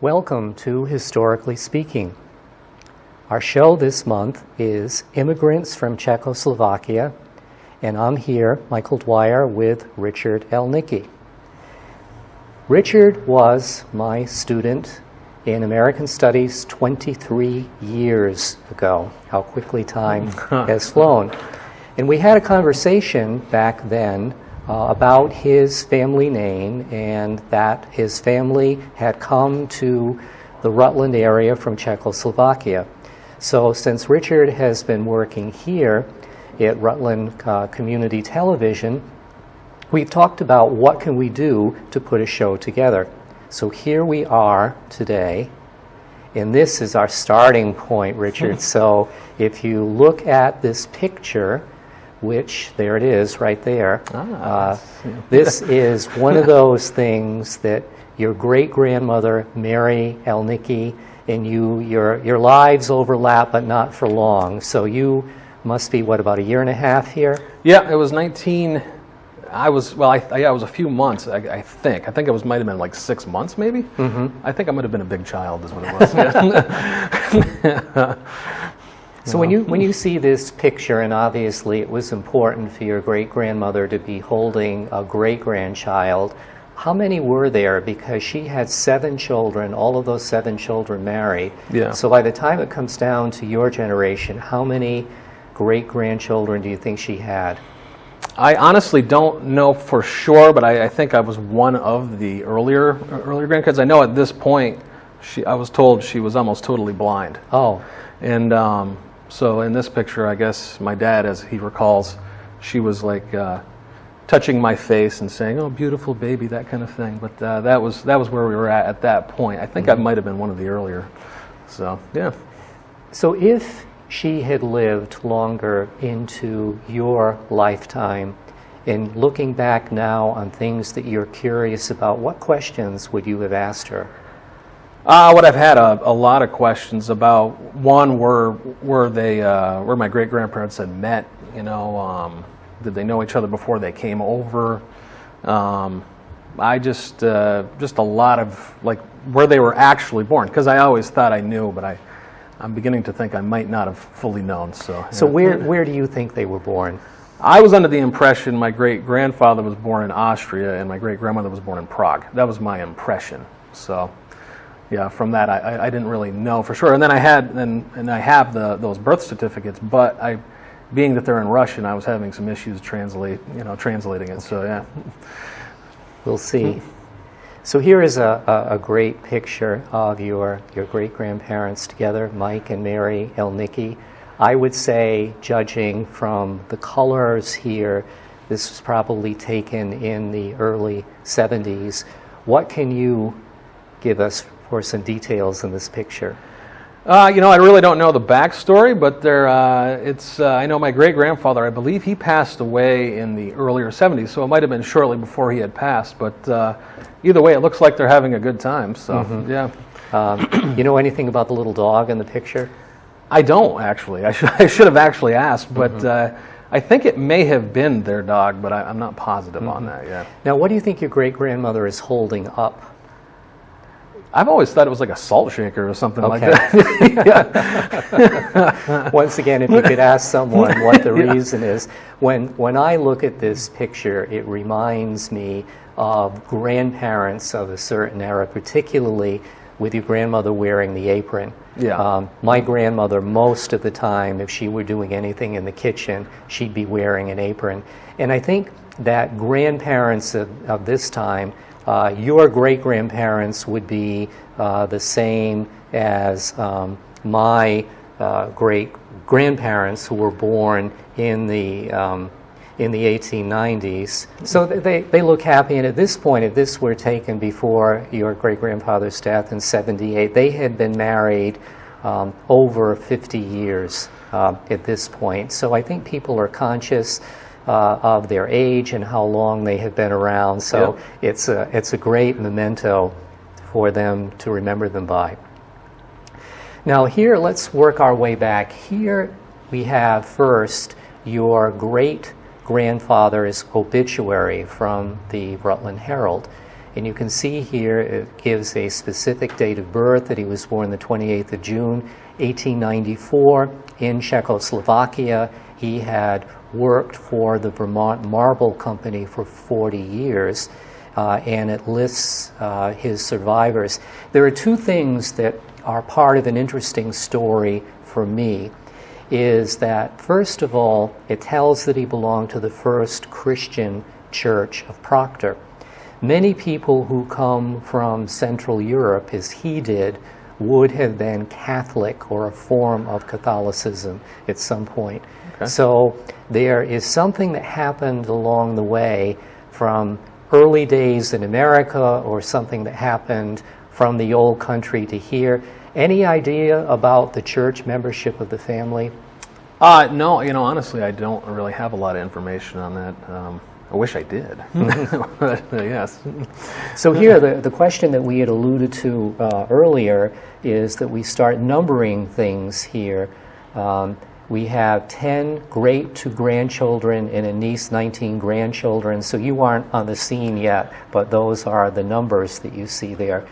Welcome to Historically Speaking. Our show this month is Immigrants from Czechoslovakia, and I'm here, Michael Dwyer, with Richard Elnicki. Richard was my student in American Studies 23 years ago. How quickly time has flown. And we had a conversation back then about his family name and that his family had come to the Rutland area from Czechoslovakia. So since Richard has been working here at Rutland Community Television, we've talked about what can we do to put a show together. So here we are today, and this is our starting point, Richard. So if you look at this picture, which, there it is, right there. This is one of those things that your great-grandmother, Mary Elnicki, and your lives overlap, but not for long. So you must be, what, about a year and a half here? Yeah, it was 19, I was a few months, I think. I think it might have been like 6 months, maybe? Mm-hmm. I think I might have been a big child, is what it was. So when you see this picture, and obviously it was important for your great-grandmother to be holding a great-grandchild, how many were there? Because she had 7 children, all of those 7 children married. Yeah. So by the time it comes down to your generation, how many great-grandchildren do you think she had? I honestly don't know for sure, but I think I was one of the earlier grandkids. I know at this point, I was told she was almost totally blind. Oh. And so in this picture, I guess my dad, as he recalls, she was like touching my face and saying, "Oh, beautiful baby," that kind of thing. But that was where we were at that point. I think I might have been one of the earlier. So yeah. So if she had lived longer into your lifetime, and looking back now on things that you're curious about, what questions would you have asked her? What I've had a lot of questions about. One, where my great grandparents had met. You know, did they know each other before they came over? I just a lot of like where they were actually born, because I always thought I knew, but I'm beginning to think I might not have fully known. So where do you think they were born? I was under the impression my great grandfather was born in Austria and my great grandmother was born in Prague. That was my impression. So. Yeah, from that I didn't really know for sure, and then I have those birth certificates, but being that they're in Russian, I was having some issues translating it. So yeah, we'll see. So here is a great picture of your great grandparents together, Mike and Mary Elnicki. I would say, judging from the colors here, this was probably taken in the early 70s. What can you give us for some details in this picture? I really don't know the backstory, but I know my great-grandfather, I believe he passed away in the earlier 70s, so it might have been shortly before he had passed, but either way, it looks like they're having a good time, so yeah. You know anything about the little dog in the picture? I don't, actually. I should have actually asked, but I think it may have been their dog, but I'm not positive on that, yeah. Now, what do you think your great-grandmother is holding up? I've always thought it was like a salt shaker or something like that. Once again, if you could ask someone what the reason is. When I look at this picture, it reminds me of grandparents of a certain era, particularly with your grandmother wearing the apron. Yeah. My grandmother, most of the time, if she were doing anything in the kitchen, she'd be wearing an apron. And I think that grandparents of this time, your great-grandparents would be the same as my great-grandparents who were born in the 1890s. So they look happy, and at this point, if this were taken before your great-grandfather's death in 78, they had been married over 50 years. at this point. So I think people are conscious of their age and how long they have been around. So it's a great memento for them to remember them by. Now here, let's work our way back. Here we have first your great-grandfather's obituary from the Rutland Herald. And you can see here it gives a specific date of birth, that he was born the 28th of June, 1894 in Czechoslovakia. He had worked for the Vermont Marble Company for 40 years, and it lists his survivors. There are two things that are part of an interesting story for me, is that, first of all, it tells that he belonged to the first Christian church of Proctor. Many people who come from Central Europe, as he did, would have been Catholic or a form of Catholicism at some point. Okay. So there is something that happened along the way from early days in America, or something that happened from the old country to here. Any idea about the church membership of the family? No, honestly, I don't really have a lot of information on that. I wish I did. But, yes. So here, the question that we had alluded to earlier is that we start numbering things here. We have 10 great-to-grandchildren and a niece, 19 grandchildren. So you aren't on the scene yet, but those are the numbers that you see there.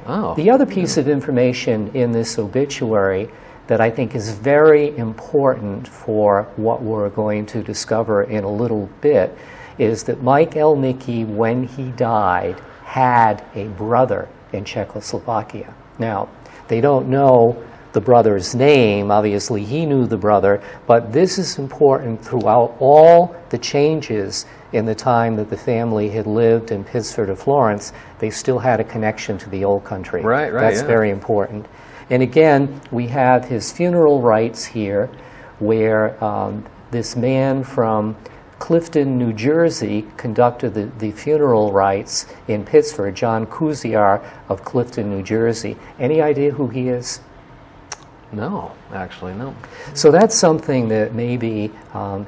Oh. The other piece of information in this obituary that I think is very important for what we're going to discover in a little bit is that Mike Elnicki, when he died, had a brother in Czechoslovakia. Now, they don't know the brother's name. Obviously, he knew the brother, but this is important throughout all the changes in the time that the family had lived in Pittsford or Florence. They still had a connection to the old country. Right, That's very important. And again, we have his funeral rites here, where this man from Clifton, New Jersey, conducted the funeral rites in Pittsford, John Kuziar of Clifton, New Jersey. Any idea who he is? No, actually, no. So that's something that maybe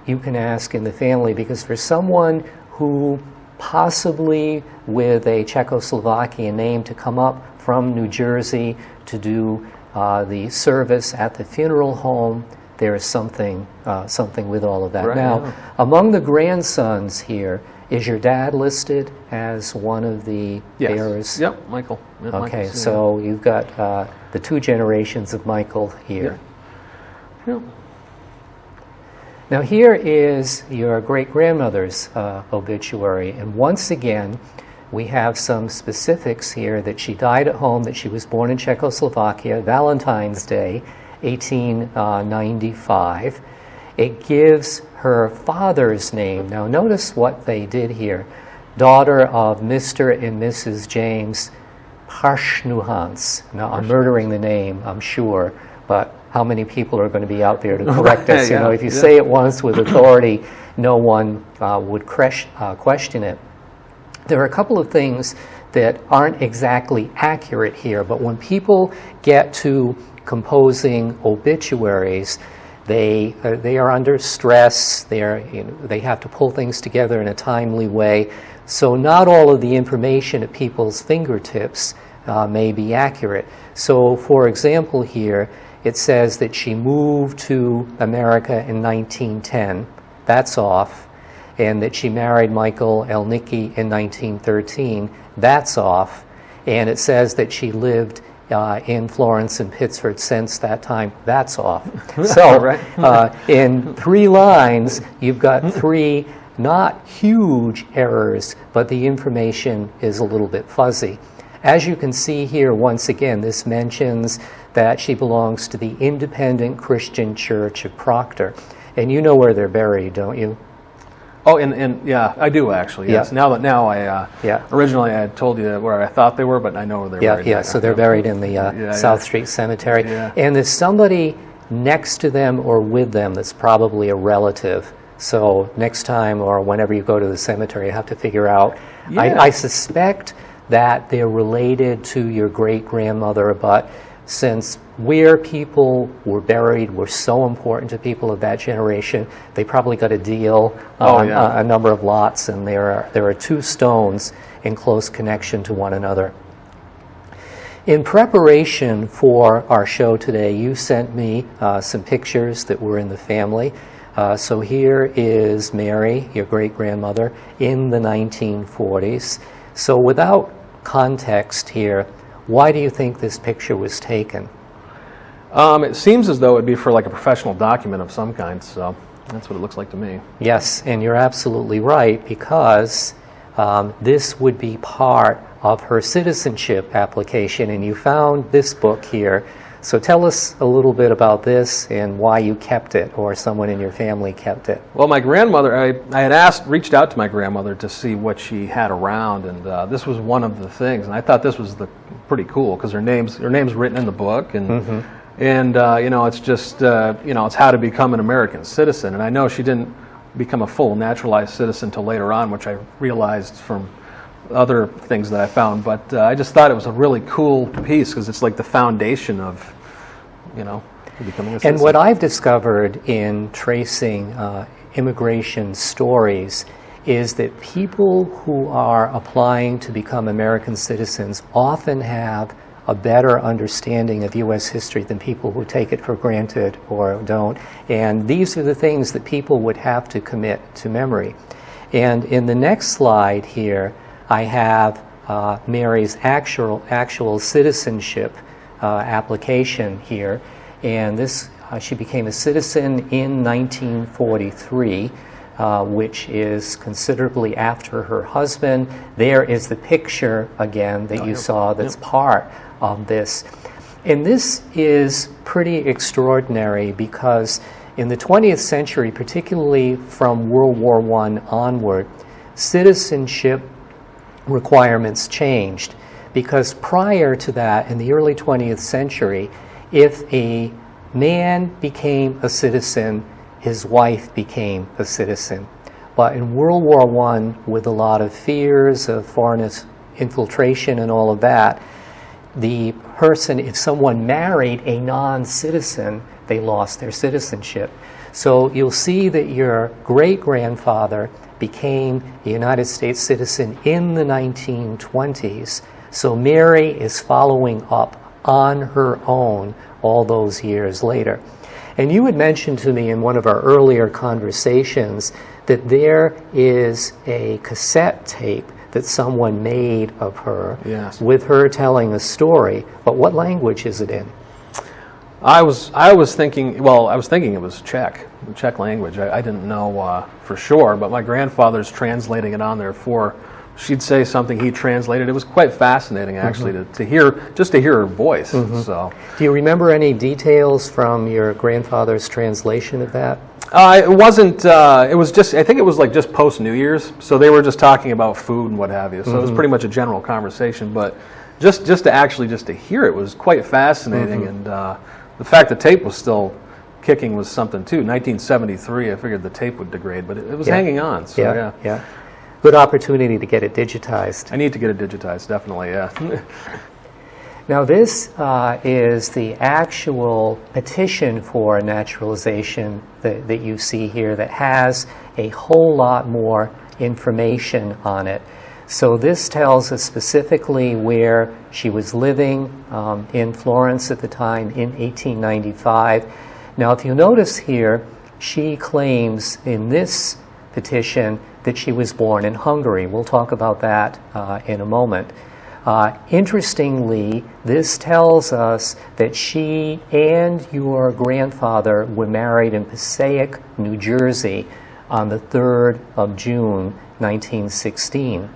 you can ask in the family, because for someone who possibly with a Czechoslovakian name to come up from New Jersey to do the service at the funeral home, there is something with all of that. Right, now, among the grandsons here, is your dad listed as one of the heirs? Yep, Michael. Yep, okay, so you've got the two generations of Michael here. Yep. Now here is your great-grandmother's obituary, and once again we have some specifics here, that she died at home, that she was born in Czechoslovakia, Valentine's Day, 1895. It gives her father's name. Now notice what they did here. Daughter of Mr. and Mrs. James Parshnuhans. Now I'm murdering the name, I'm sure, but how many people are going to be out there to correct us? You know, if you say it once with authority, no one would question it. There are a couple of things that aren't exactly accurate here, but when people get to composing obituaries, they are under stress. They have to pull things together in a timely way. So not all of the information at people's fingertips may be accurate. So, for example, here it says that she moved to America in 1910. That's off. And that she married Michael Elnicki in 1913. That's off. And it says that she lived in Florence and Pittsford since that time. That's off. So in 3 lines, you've got 3 not huge errors, but the information is a little bit fuzzy. As you can see here, once again, this mentions that she belongs to the Independent Christian Church of Proctor. And you know where they're buried, don't you? Oh, and yeah, I do actually. Yes. Yeah. Originally, I had told you where I thought they were, but I know where they're buried. Yeah. So they're buried in the South Street Cemetery, and there's somebody next to them or with them that's probably a relative. So next time or whenever you go to the cemetery, you have to figure out. I suspect that they're related to your great-grandmother, but since where people were buried were so important to people of that generation, they probably got a deal on a number of lots, and there are 2 stones in close connection to one another. In preparation for our show today, you sent me some pictures that were in the family. So here is Mary, your great-grandmother, in the 1940s. So without context here, why do you think this picture was taken? It seems as though it would be for like a professional document of some kind, so that's what it looks like to me. Yes, and you're absolutely right, because this would be part of her citizenship application, and you found this book here. So tell us a little bit about this and why you kept it, or someone in your family kept it. Well, my grandmother, I had reached out to my grandmother to see what she had around, and this was one of the things. And I thought this was pretty cool because her name's written in the book, and you know, it's just you know, it's how to become an American citizen. And I know she didn't become a full naturalized citizen until later on, which I realized from other things that I found. But I just thought it was a really cool piece because it's like the foundation of, you know, becoming a citizen. And what I've discovered in tracing immigration stories is that people who are applying to become American citizens often have a better understanding of U.S. history than people who take it for granted or don't. And these are the things that people would have to commit to memory. And in the next slide here, I have Mary's actual citizenship application here. And this, she became a citizen in 1943, which is considerably after her husband. There is the picture again that you saw that's part of this. And this is pretty extraordinary because in the 20th century, particularly from World War I onward, citizenship requirements changed, because prior to that, in the early 20th century, if a man became a citizen, his wife became a citizen. But in World War I, with a lot of fears of foreign infiltration and all of that, the person, if someone married a non-citizen, they lost their citizenship. So you'll see that your great-grandfather became a United States citizen in the 1920s. So Mary is following up on her own all those years later. And you had mentioned to me in one of our earlier conversations that there is a cassette tape that someone made of her, yes, with her telling a story. But what language is it in? I was thinking, well, I was thinking it was Czech, the Czech language. I didn't know for sure, but my grandfather's translating it on there for, she'd say something, he translated. It was quite fascinating, actually, to hear her voice. So, do you remember any details from your grandfather's translation of that? It wasn't, it was just, I think it was like just post New Year's, so they were just talking about food and what have you, so it was pretty much a general conversation, but just to hear it was quite fascinating, and the fact the tape was still kicking was something too. 1973, I figured the tape would degrade, but it was hanging on, so yeah. Good opportunity to get it digitized. I need to get it digitized, definitely, yeah. Now this is the actual petition for naturalization that you see here that has a whole lot more information on it. So this tells us specifically where she was living in Florence at the time in 1895. Now if you notice here, she claims in this petition that she was born in Hungary. We'll talk about that in a moment. Interestingly, this tells us that she and your grandfather were married in Passaic, New Jersey on the 3rd of June, 1916.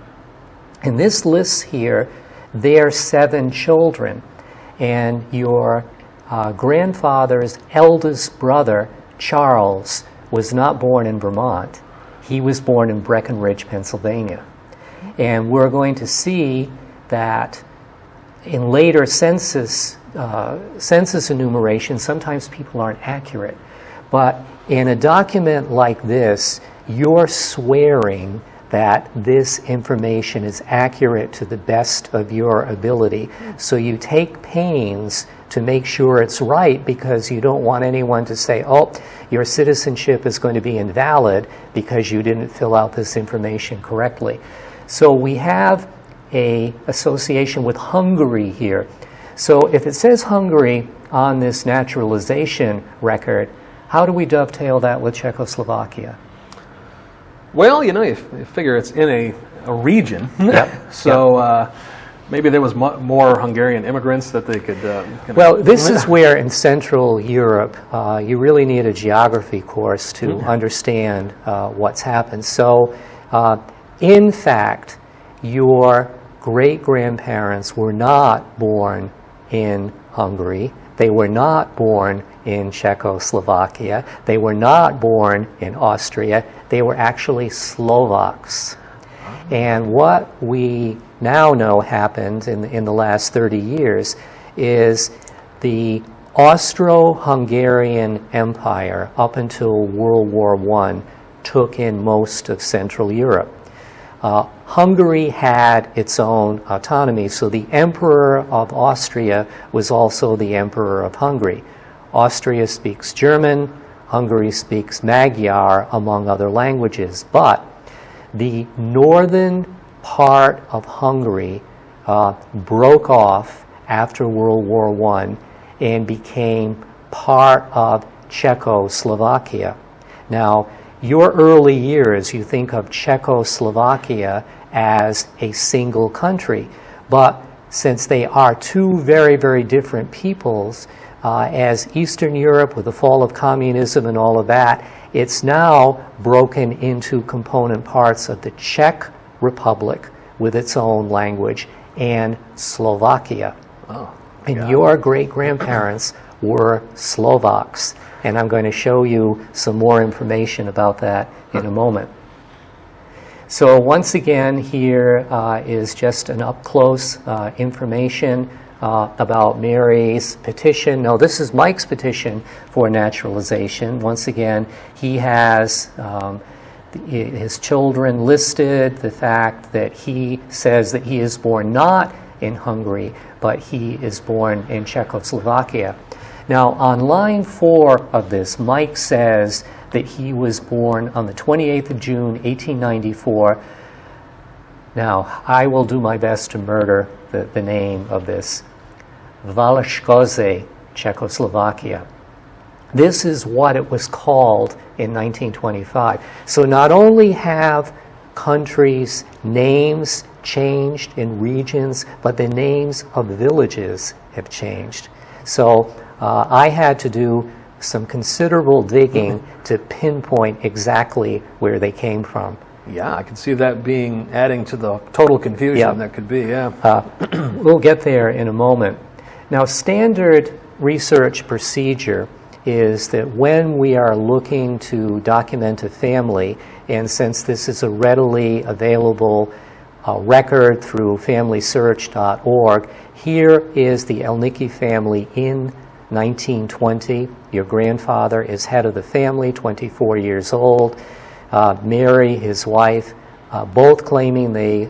And this lists here their 7 children. And your grandfather's eldest brother, Charles, was not born in Vermont. He was born in Breckenridge, Pennsylvania. And we're going to see that in later census enumeration, sometimes people aren't accurate. But in a document like this, you're swearing that this information is accurate to the best of your ability. So you take pains to make sure it's right, because you don't want anyone to say, oh, your citizenship is going to be invalid because you didn't fill out this information correctly. So we have an association with Hungary here. So if it says Hungary on this naturalization record, how do we dovetail that with Czechoslovakia? Well, you know, you figure it's in a region. Yep. So maybe there was more Hungarian immigrants that they could... Well, this is where in Central Europe you really need a geography course to understand what's happened. So in fact, your great-grandparents were not born in Hungary. They were not born in Czechoslovakia. They were not born in Austria. They were actually Slovaks. And what we now know happened in the last 30 years is the Austro-Hungarian Empire, up until World War I, took in most of Central Europe. Hungary had its own autonomy, so the Emperor of Austria was also the Emperor of Hungary. Austria speaks German, Hungary speaks Magyar, among other languages, but the northern part of Hungary broke off after World War I and became part of Czechoslovakia. Now, your early years, you think of Czechoslovakia as a single country, but since they are two very, very different peoples, as Eastern Europe, with the fall of communism and all of that, it's now broken into component parts of the Czech Republic with its own language and Slovakia. Oh, and your great-grandparents were Slovaks. And I'm going to show you some more information about that in a moment. So once again, here is just an up-close information about Mary's petition. No, this is Mike's petition for naturalization. Once again, he has his children listed, the fact that he says that he is born not in Hungary, but he is born in Czechoslovakia. Now, on line 4 of this, Mike says that he was born on the 28th of June, 1894. Now, I will do my best to murder the name of this. Valeškoze, Czechoslovakia. This is what it was called in 1925. So not only have countries' names changed in regions, but the names of villages have changed. So I had to do some considerable digging to pinpoint exactly where they came from. Yeah, I can see that adding to the total confusion that could be, We'll get there in a moment. Now, standard research procedure is that when we are looking to document a family, and since this is a readily available record through FamilySearch.org, here is the Elnicki family in 1920. Your grandfather is head of the family, 24 years old. Mary, his wife, both claiming they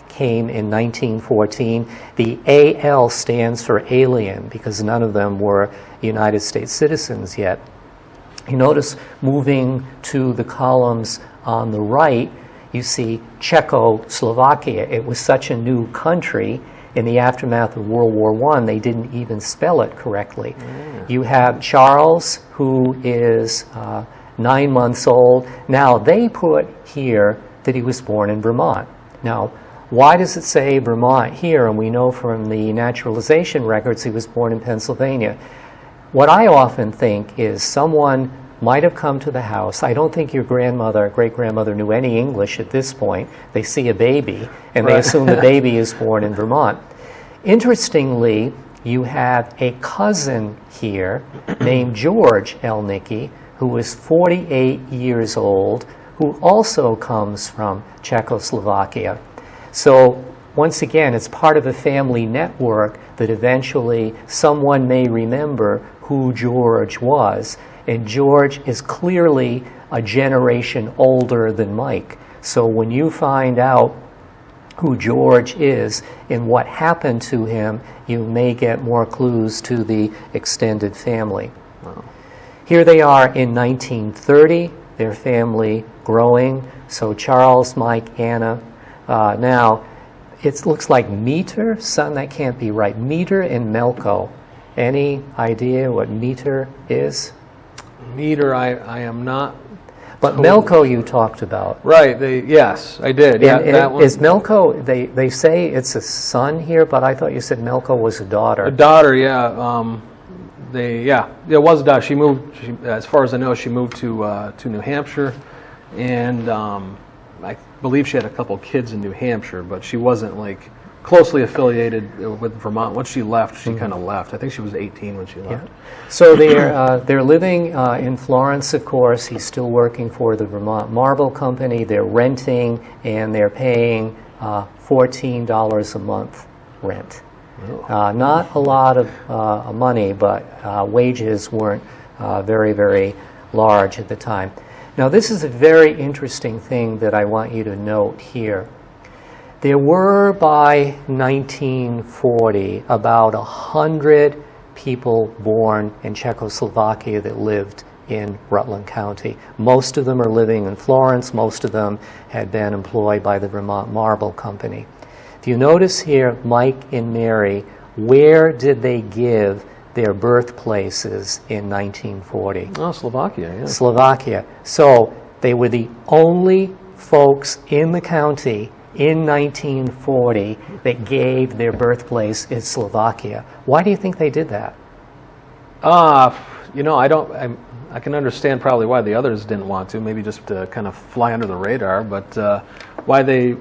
came in 1914. The AL stands for alien because none of them were United States citizens yet. You notice moving to the columns on the right, you see Czechoslovakia. It was such a new country. In the aftermath of World War I, they didn't even spell it correctly. You have Charles, who is 9 months old. Now, they put here that he was born in Vermont. Now, why does it say Vermont here? And we know from the naturalization records he was born in Pennsylvania. What I often think is someone might have come to the house. I don't think your great-grandmother knew any English at this point. They see a baby, and they assume the baby is born in Vermont. Interestingly, you have a cousin here named George Elnicki, who is 48 years old, who also comes from Czechoslovakia. So once again, it's part of a family network that eventually someone may remember who George was. And George is clearly a generation older than Mike. So when you find out who George is and what happened to him, you may get more clues to the extended family. Wow. Here they are in 1930, their family growing. So Charles, Mike, Anna. Now, it looks like Meter, son, that can't be right. Meter and Melko. Any idea what Meter is? Meter, I am not. But Melko you talked about. Right, yes, I did. Yeah, And that one. is Melko, they say it's a son here, but I thought you said Melko was a daughter. A daughter, yeah. It was a daughter. She moved, as far as I know, she moved to New Hampshire, and I believe she had a couple kids in New Hampshire, but she wasn't like closely affiliated with Vermont. Once she left, she kind of left. I think she was 18 when she left. Yeah. So they're living in Florence, of course. He's still working for the Vermont Marble Company. They're renting, and they're paying $14 a month rent. Oh. Not a lot of money, but wages weren't very, very large at the time. Now, this is a very interesting thing that I want you to note here. There were, by 1940, about 100 people born in Czechoslovakia that lived in Rutland County. Most of them are living in Florence. Most of them had been employed by the Vermont Marble Company. If you notice here, Mike and Mary, where did they give their birthplaces in 1940? Oh, Slovakia, yeah. Slovakia. So they were the only folks in the county in 1940 that gave their birthplace in Slovakia. Why do you think they did that? I can understand probably why the others didn't want to, maybe just to kind of fly under the radar, but why they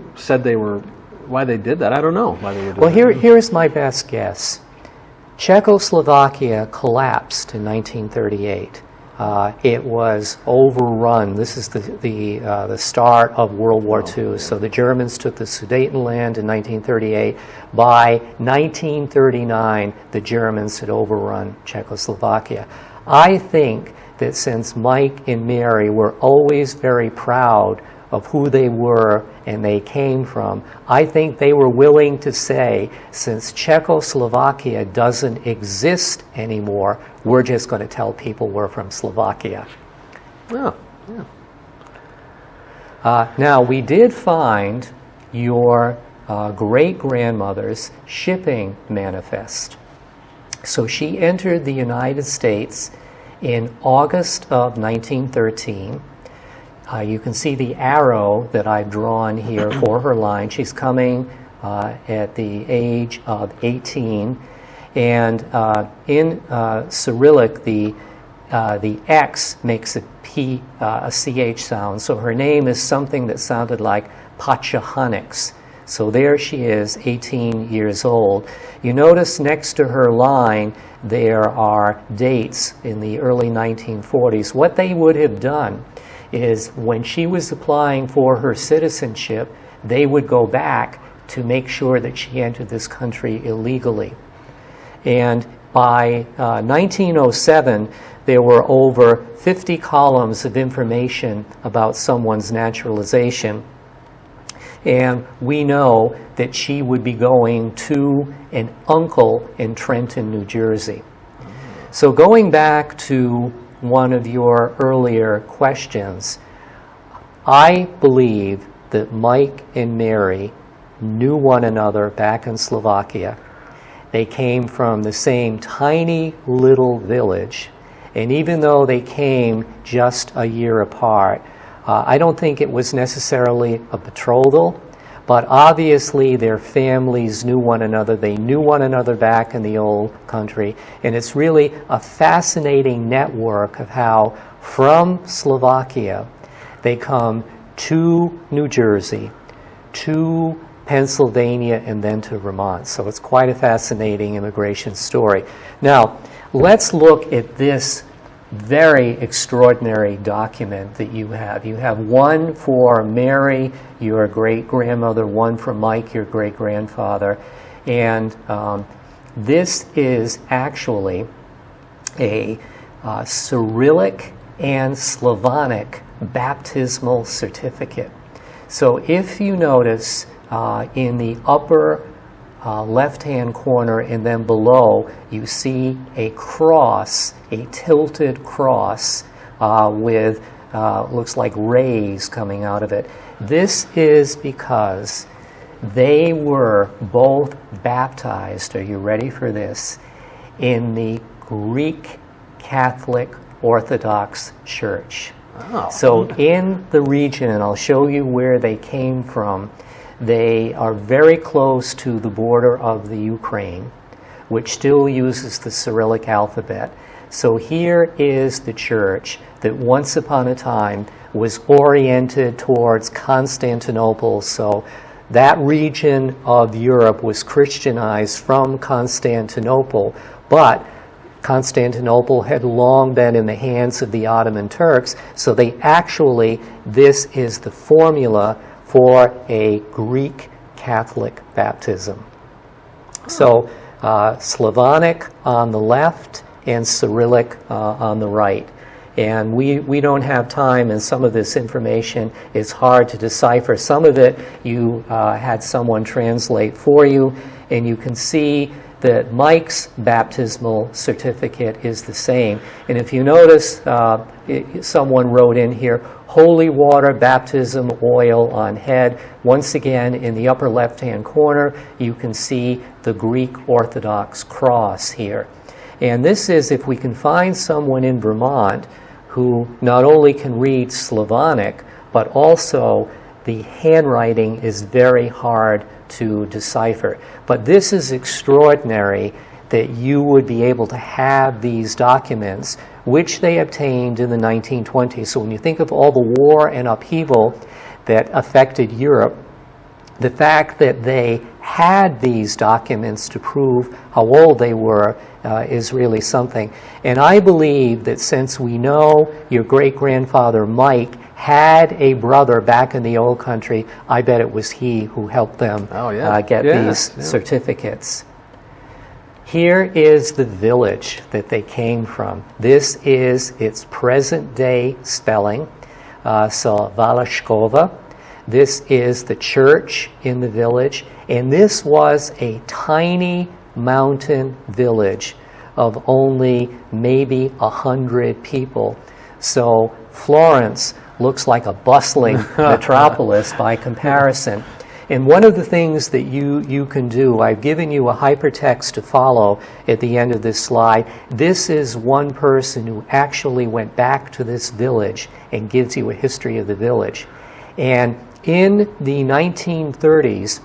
did that, I don't know why they would do Well, that. here's my best guess. Czechoslovakia collapsed in 1938. It was overrun. This is the start of World War II. So the Germans took the Sudetenland in 1938. By 1939, the Germans had overrun Czechoslovakia. I think that since Mike and Mary were always very proud of who they were and they came from, I think they were willing to say, since Czechoslovakia doesn't exist anymore, we're just going to tell people we're from Slovakia. Oh, yeah. Now, we did find your great-grandmother's shipping manifest. So she entered the United States in August of 1913. You can see the arrow that I've drawn here for her line. She's coming at the age of 18. And in Cyrillic, the X makes a P, a CH sound. So her name is something that sounded like Pachahonix. So there she is, 18 years old. You notice next to her line, there are dates in the early 1940s. What they would have done is when she was applying for her citizenship, they would go back to make sure that she entered this country illegally. And by 1907, there were over 50 columns of information about someone's naturalization. And we know that she would be going to an uncle in Trenton, New Jersey. So going back to one of your earlier questions, I believe that Mike and Mary knew one another back in Slovakia. They came from the same tiny little village, and even though they came just a year apart, I don't think it was necessarily a betrothal, but obviously their families knew one another. They knew one another back in the old country, and it's really a fascinating network of how from Slovakia they come to New Jersey, to Pennsylvania, and then to Vermont. So it's quite a fascinating immigration story. Now, let's look at this very extraordinary document that you have. You have one for Mary, your great-grandmother, one for Mike, your great-grandfather, and this is actually a Cyrillic and Slavonic baptismal certificate. So if you notice in the upper left-hand corner and then below, you see a cross, a tilted cross with looks like rays coming out of it. This is because they were both baptized, are you ready for this, in the Greek Catholic Orthodox Church. Oh. So in the region, and I'll show you where they came from, they are very close to the border of the Ukraine, which still uses the Cyrillic alphabet. So here is the church that once upon a time was oriented towards Constantinople. So that region of Europe was Christianized from Constantinople, but Constantinople had long been in the hands of the Ottoman Turks, so this is the formula for a Greek Catholic baptism. So Slavonic on the left and Cyrillic on the right. And we don't have time, and some of this information is hard to decipher. Some of it you had someone translate for you, and you can see that Mike's baptismal certificate is the same. And if you notice, someone wrote in here, holy water baptism oil on head. Once again, in the upper left-hand corner, you can see the Greek Orthodox cross here. And this is if we can find someone in Vermont who not only can read Slavonic, but also the handwriting is very hard to decipher. But this is extraordinary that you would be able to have these documents, which they obtained in the 1920s. So when you think of all the war and upheaval that affected Europe, the fact that they had these documents to prove how old they were is really something. And I believe that since we know your great-grandfather Mike had a brother back in the old country, I bet it was he who helped them get these certificates. Here is the village that they came from. This is its present-day spelling, so Valashkova. This is the church in the village, and this was a tiny mountain village of only maybe 100 people. So Florence looks like a bustling metropolis by comparison. And one of the things that you can do, I've given you a hypertext to follow at the end of this slide. This is one person who actually went back to this village and gives you a history of the village. And in the 1930s,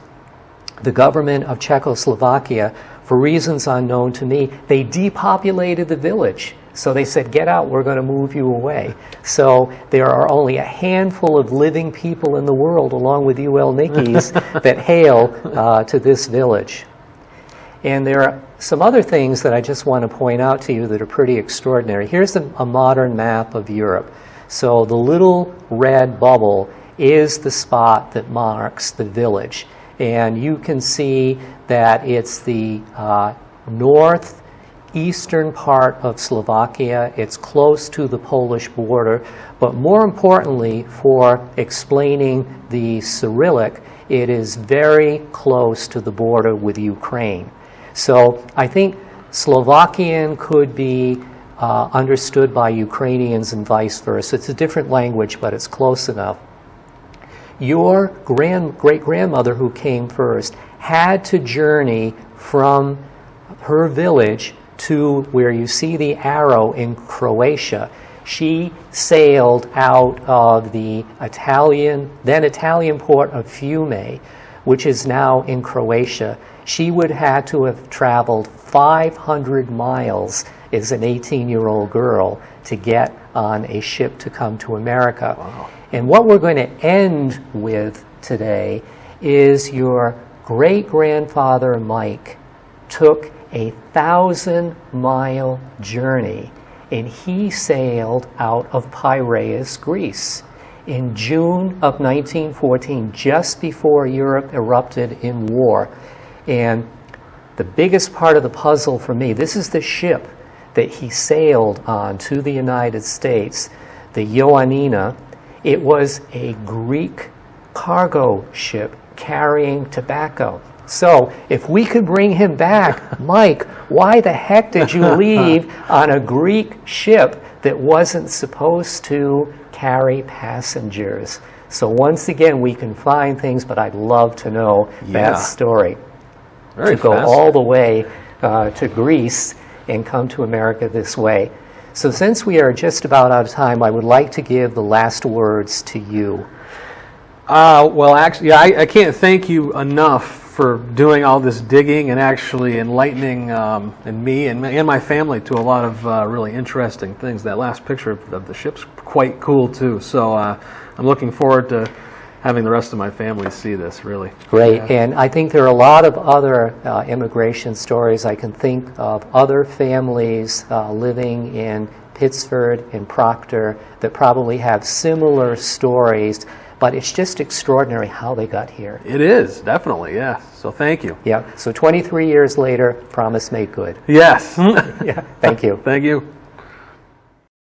the government of Czechoslovakia, for reasons unknown to me, they depopulated the village. So they said, get out, we're going to move you away. So there are only a handful of living people in the world, along with you Elnickis, that hail to this village. And there are some other things that I just want to point out to you that are pretty extraordinary. Here's a modern map of Europe. So the little red bubble is the spot that marks the village. And you can see that it's the northeastern part of Slovakia. It's close to the Polish border. But more importantly, for explaining the Cyrillic, it is very close to the border with Ukraine. So I think Slovakian could be understood by Ukrainians and vice versa. It's a different language, but it's close enough. Your great-grandmother who came first had to journey from her village to where you see the arrow in Croatia. She sailed out of the then Italian port of Fiume, which is now in Croatia. She would have to have traveled 500 miles as an 18-year-old girl to get on a ship to come to America. Wow. And what we're going to end with today is your great-grandfather Mike took a 1,000-mile journey, and he sailed out of Piraeus, Greece, in June of 1914, just before Europe erupted in war. And the biggest part of the puzzle for me, this is the ship that he sailed on to the United States, the Ioannina. It was a Greek cargo ship carrying tobacco. So if we could bring him back, Mike, why the heck did you leave on a Greek ship that wasn't supposed to carry passengers? So once again, we can find things, but I'd love to know that story. Very to go fascinating. all the way to Greece and come to America this way. So since we are just about out of time, I would like to give the last words to you. Well, actually, I can't thank you enough for doing all this digging and actually enlightening me and my family to a lot of really interesting things. That last picture of the ship's quite cool, too. So I'm looking forward to having the rest of my family see this, really. Great. And I think there are a lot of other immigration stories. I can think of other families living in Pittsford and Proctor that probably have similar stories, but it's just extraordinary how they got here. It is, definitely, yeah. So thank you. Yeah. So 23 years later, promise made good. Yes. Yeah. Thank you. Thank you.